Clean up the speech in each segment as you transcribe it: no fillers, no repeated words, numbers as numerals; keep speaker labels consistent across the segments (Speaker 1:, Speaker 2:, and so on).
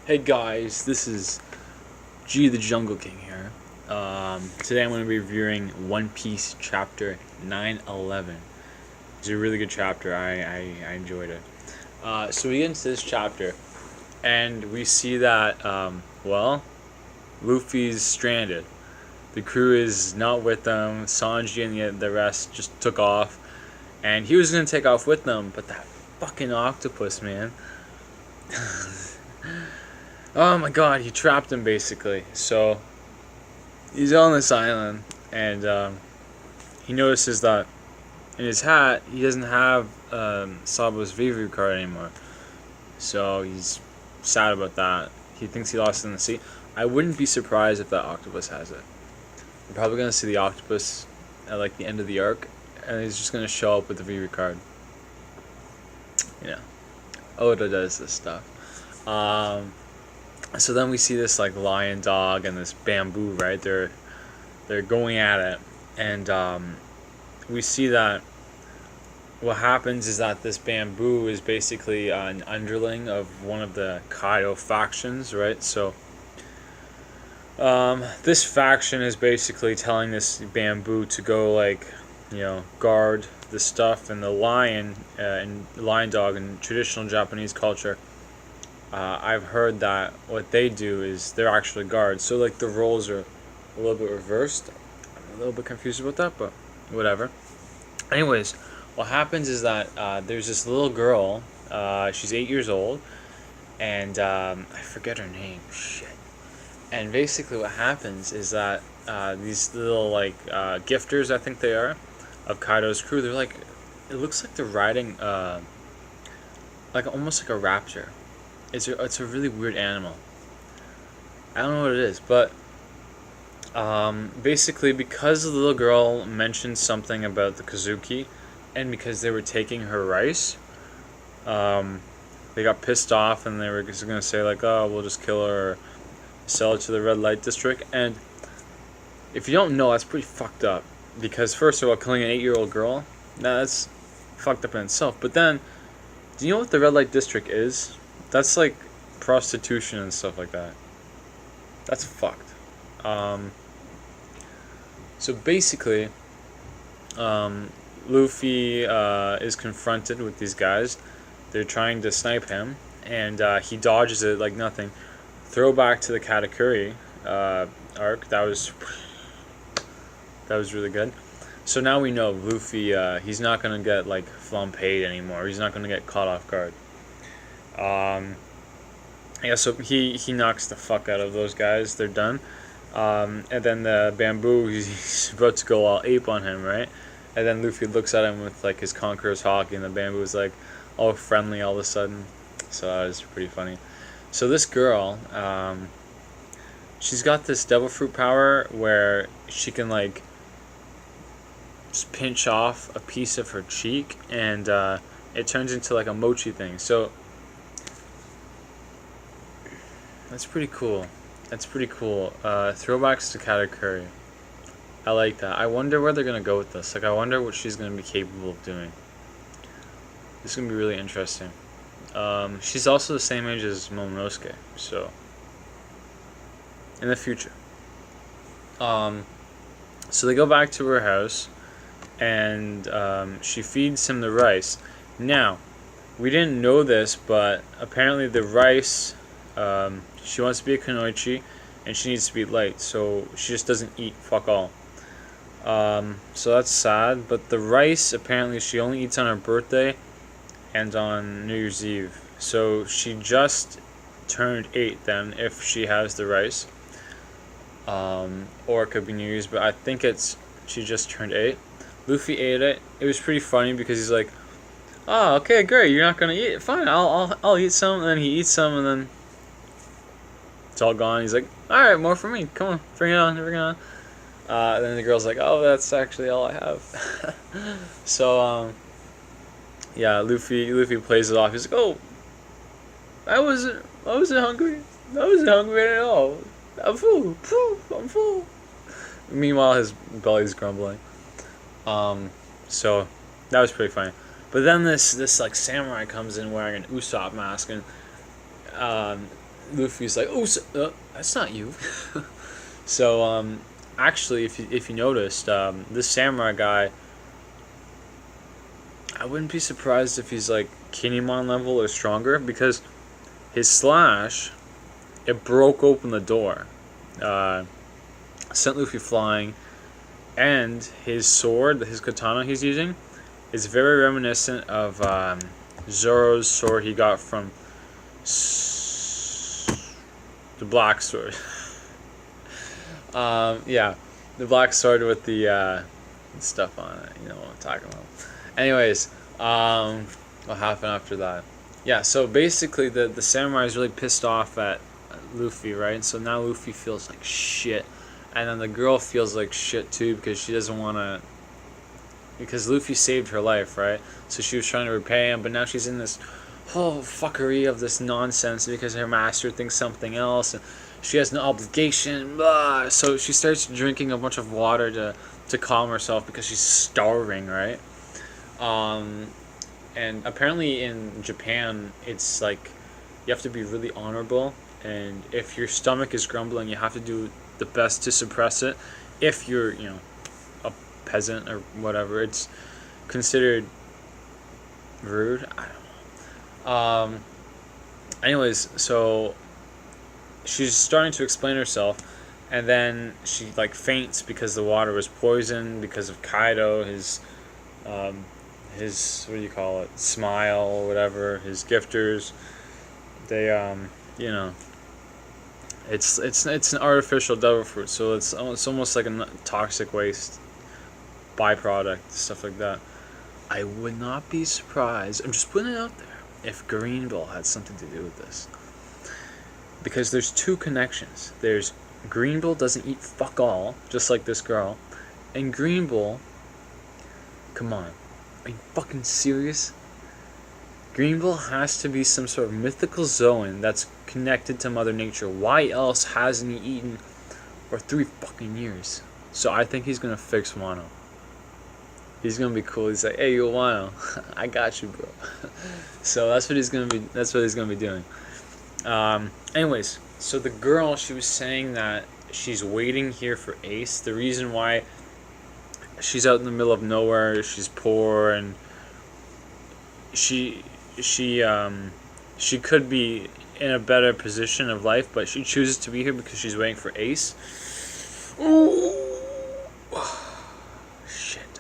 Speaker 1: Hey guys, this is G the Jungle King here. Today I'm going to be reviewing One Piece chapter 911. It's a really good chapter. I enjoyed it. So we get into this chapter and we see that, Luffy's stranded. The crew is not with them. Sanji and the rest just took off. And he was going to take off with them, but that fucking octopus, man. Oh my god, he trapped him basically. So he's on this island, and he notices that in his hat he doesn't have Sabo's Vivre card anymore. So he's sad about that. He thinks he lost it in the sea. I wouldn't be surprised if that octopus has it. We're probably gonna see the octopus at like the end of the arc, and he's just gonna show up with the Vivre card. You know, Oda does this stuff. So then we see this like lion dog and this bamboo, right? They're going at it, and we see that what happens is that this bamboo is basically an underling of one of the Kaido factions, right? So this faction is basically telling this bamboo to go guard the stuff, and the lion and lion dog in traditional Japanese culture. I've heard that what they do is they're actually guards. So like the roles are a little bit reversed. I'm a little bit confused about that, but whatever. Anyways, what happens is that there's this little girl. She's 8 years old, and I forget her name. Shit. And basically, what happens is that these little gifters, I think they are, of Kaido's crew. They're like, it looks like they're riding like almost like a raptor. It's a really weird animal. I don't know what it is, but basically because the little girl mentioned something about the Kozuki, and because they were taking her rice, they got pissed off and they were just gonna say like, oh, we'll just kill her or sell it to the red light district. And if you don't know, that's pretty fucked up. Because first of all, killing an 8-year-old girl, that's fucked up in itself. But then, do you know what the red light district is? That's like prostitution and stuff like that. That's fucked. So basically, Luffy is confronted with these guys. They're trying to snipe him, and he dodges it like nothing. Throwback to the Katakuri arc. That was really good. So now we know Luffy. He's not gonna get like flambéed anymore. He's not gonna get caught off guard. Yeah, so he knocks the fuck out of those guys. They're done. And then the bamboo, he's about to go all ape on him, right? And then Luffy looks at him with like his Conqueror's Hawk, and the bamboo is like all friendly all of a sudden. So that was pretty funny. So this girl, she's got this devil fruit power where she can like just pinch off a piece of her cheek, and it turns into like a mochi thing. So that's pretty cool. That's pretty cool. Throwbacks to Katakuri. I like that. I wonder where they're gonna go with this. Like, I wonder what she's gonna be capable of doing. This is gonna be really interesting. She's also the same age as Momonosuke, so in the future. So they go back to her house, and she feeds him the rice. Now, we didn't know this, but apparently the rice. She wants to be a kunoichi, and she needs to be light, so she just doesn't eat fuck all. So that's sad, but the rice, apparently she only eats on her birthday and on New Year's Eve. So she just turned 8 then, if she has the rice. Or it could be New Year's, but I think she just turned 8. Luffy ate it. It was pretty funny because he's like, oh, okay, great, you're not gonna eat it. Fine, I'll eat some, and then he eats some, and then it's all gone. He's like, alright, more for me. Come on, bring it on, bring it on. Then the girl's like, oh, that's actually all I have. So, yeah, Luffy plays it off. He's like, oh, I wasn't hungry. I wasn't hungry at all. I'm full. I'm full. Meanwhile, his belly's grumbling. So that was pretty funny. But then this like samurai comes in wearing an Usopp mask, and Luffy's like, oh, that's not you. So, actually, if you noticed, this samurai guy, I wouldn't be surprised if he's like Kinemon level or stronger, because his slash, it broke open the door, sent Luffy flying, and his sword, his katana he's using, is very reminiscent of Zoro's sword he got from the Black Sword. Yeah, the Black Sword with the stuff on it. You know what I'm talking about. Anyways, what happened after that? Yeah, so basically the samurai is really pissed off at Luffy, right? And so now Luffy feels like shit, and then the girl feels like shit too, because she doesn't want to, because Luffy saved her life, right? So she was trying to repay him, but now she's in this whole fuckery of this nonsense because her master thinks something else, and she has an obligation, blah. So she starts drinking a bunch of water to calm herself because she's starving, right? And apparently in Japan, it's like you have to be really honorable, and if your stomach is grumbling, you have to do the best to suppress it. If you're, a peasant or whatever, it's considered rude. I don't know. Anyways, so she's starting to explain herself, and then she like faints because the water was poisoned because of Kaido, his what do you call it, smile or whatever, his gifters. They it's an artificial devil fruit, so it's almost like a toxic waste byproduct, stuff like that. I would not be surprised, I'm just putting it out there, if Green Bull had something to do with this, because there's two connections. There's Green Bull doesn't eat fuck all, just like this girl, and Green Bull, come on, are you fucking serious? Green Bull has to be some sort of mythical Zoan that's connected to Mother Nature. Why else hasn't he eaten for 3 fucking years? So I think he's gonna fix Wano. He's gonna be cool. He's like, hey, yo, Wano, I got you, bro. So that's what he's gonna be. That's what he's gonna be doing. Anyways, so the girl, she was saying that she's waiting here for Ace. The reason why she's out in the middle of nowhere, she's poor, and she could be in a better position of life, but she chooses to be here because she's waiting for Ace. Ooh. Shit.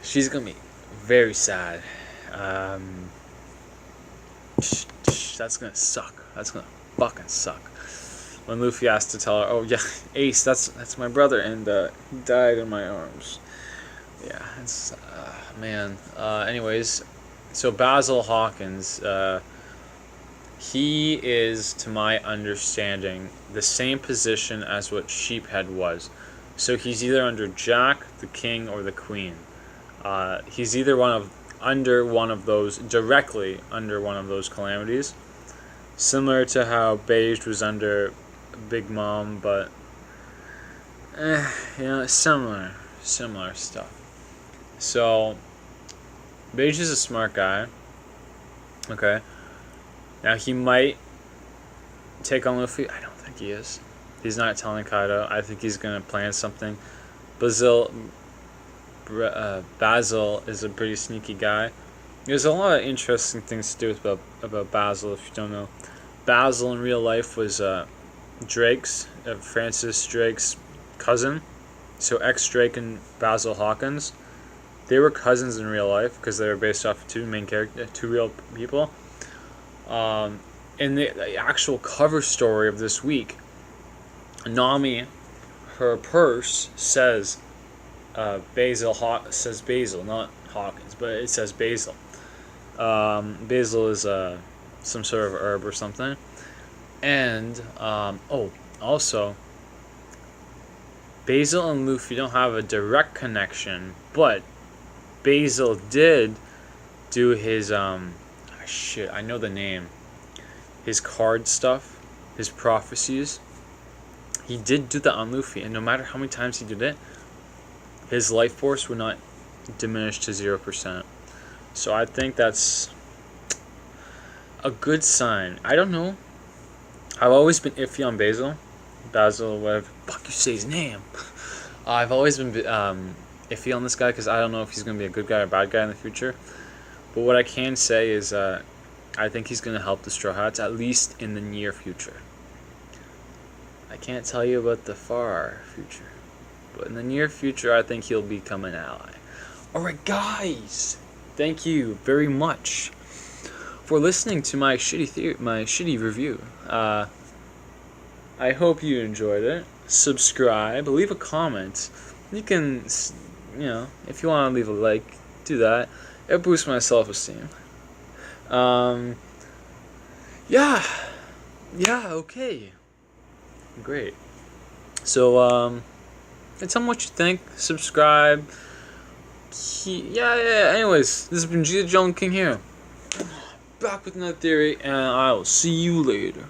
Speaker 1: She's gonna be very sad. That's gonna suck. That's gonna fucking suck. When Luffy has to tell her, oh yeah, Ace, that's my brother, and he died in my arms. Yeah, it's man. Anyways, so Basil Hawkins, he is, to my understanding, the same position as what Sheephead was. So he's either under Jack, the King, or the Queen. He's either under one of those, directly under one of those calamities. Similar to how Beige was under Big Mom, but similar stuff. So Beige is a smart guy. Okay. Now he might take on Luffy. I don't think he is. He's not telling Kaido. I think he's gonna plan something. Basil is a pretty sneaky guy. There's a lot of interesting things to do about Basil, if you don't know. Basil in real life was Drake's, Francis Drake's cousin. So ex-Drake and Basil Hawkins, they were cousins in real life because they were based off of two real people. In the actual cover story of this week, Nami, her purse says says Basil, not Hawkins, but it says Basil. Basil is some sort of herb or something. And also, Basil and Luffy don't have a direct connection, but Basil did do his I know the name. His card stuff, his prophecies. He did do that on Luffy, and no matter how many times he did it, his life force would not diminish to 0%. So I think that's a good sign. I don't know. I've always been iffy on Basil, whatever fuck you say his name. I've always been iffy on this guy because I don't know if he's gonna be a good guy or a bad guy in the future. But what I can say is, I think he's gonna help the Straw Hats at least in the near future. I can't tell you about the far future, but in the near future, I think he'll become an ally. All right, guys, thank you very much for listening to my shitty review. I hope you enjoyed it. Subscribe, leave a comment. You can, if you want to leave a like, do that. It boosts my self-esteem. Yeah, okay, great. So, tell me what you think. Subscribe. Yeah. Anyways, this has been G the Jungle King here. Back with another theory, and I will see you later.